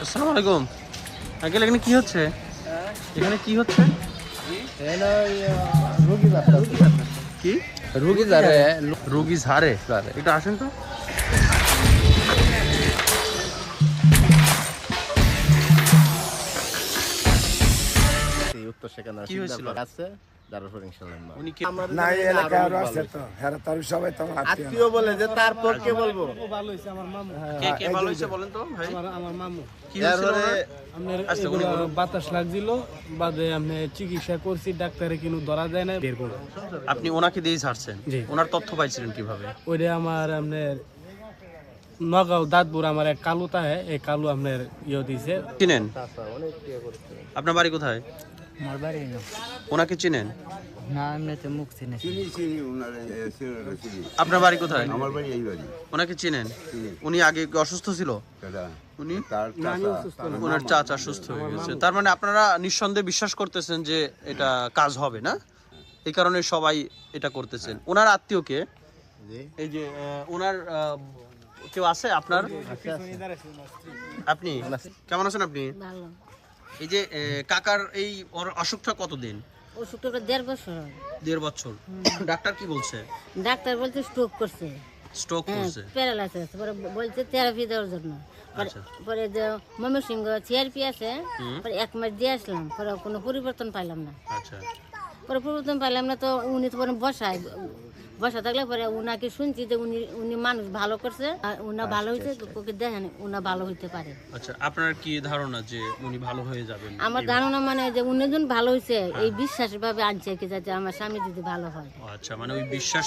আসসালামু আলাইকুম আঙ্কেল, এখানে কি হচ্ছে? এখানে কি হচ্ছে? কি রুগী যারে রোগী ঝাড়ে? একটু আসেন তো। উত্তর সেখানে কি হয়েছিল? আছে যার উপর ইনশাআল্লাহ উনি কি না এই এলাকায় আরো আছে তো হ্যাঁ তার সবাই তো আমার আত্মীয় আত্মীয় বলে যে তারপর কে বলবো ভালো হয়েছে আমার মামু। কে কে ভালো হয়েছে বলেন তো ভাই। আমার মামু কি হয়েছিল এরপরে ওনার? আপনার আচ্ছা, উনি এগুলো বলুন। বাতাস লাগছিল, বাদে আমি চিকিৎসা করছি, ডাক্তারে কিন্তু ধরা যায় না, বের করবো। আপনি ওনাকে দিয়ে ছাড়ছেন? জি। ওনার তথ্য পাইছিলেন কিভাবে? ওইটা আমার আপনার নগাঁও দাঁতপুর আমার এক কালু তাহে, এই কালু আপনার দিছে। চিনেন? আপনার বাড়ি কোথায়? আমার বাড়ি না, ওনাকে চিনেন? না এমনিতে মুখ চিনে। চিনি ওনার চিনি। আপনার বাড়ি কোথায়? আমার বাড়ি এই বাড়ি। ওনাকে চিনেন? উনি আগে কি অসুস্থ ছিল? দাদা উনি তার ওনার চাচা সুস্থ হয়ে গেছে, তার মানে আপনারা নিঃসন্দেহে বিশ্বাস করতেছেন যে এটা কাজ হবে না, এই কারণে সবাই এটা করতেছেন। ওনার আত্মীয় কে? এই যে ওনার কেউ আছে আপনার? আপনি কেমন আছেন আপনি? ভালো। এই যে কাকার এই ওর অসুখটা কতদিন? অসুখটা 1.5 বছর। 1.5 বছর। ডাক্তার কি বলছে? ডাক্তার বলছে স্ট্রোক করছে, স্ট্রোক করছে। প্যারালাইসিস। পরে বলছে থেরাপি দেওয়ার জন্য। আচ্ছা। পরে যে ময়মনসিংহ সিআরপি আছে, পরে 1 মাস দিয়ে আসলাম, পরে কোনো পরিবর্তন পাইলাম না। আচ্ছা। পরে পরিবর্তন পাইলাম না তো উনি তো পরে বসা থাকলে পরে উনাকে শুনছি যে উনি মানুষ ভালো করছে, আর উনা ভালো হয়েছে, ওকে দেখেন উনা ভালো হইতে পারে। আচ্ছা, আপনার কি ধারণা যে উনি ভালো হয়ে যাবেন? আমার ধারণা মানে যে উনি জন ভালো হয়েছে এই বিশ্বাস ভাবে আনছে কি, যাতে আমার স্বামী যদি ভালো হয়। আচ্ছা, মানে ওই বিশ্বাস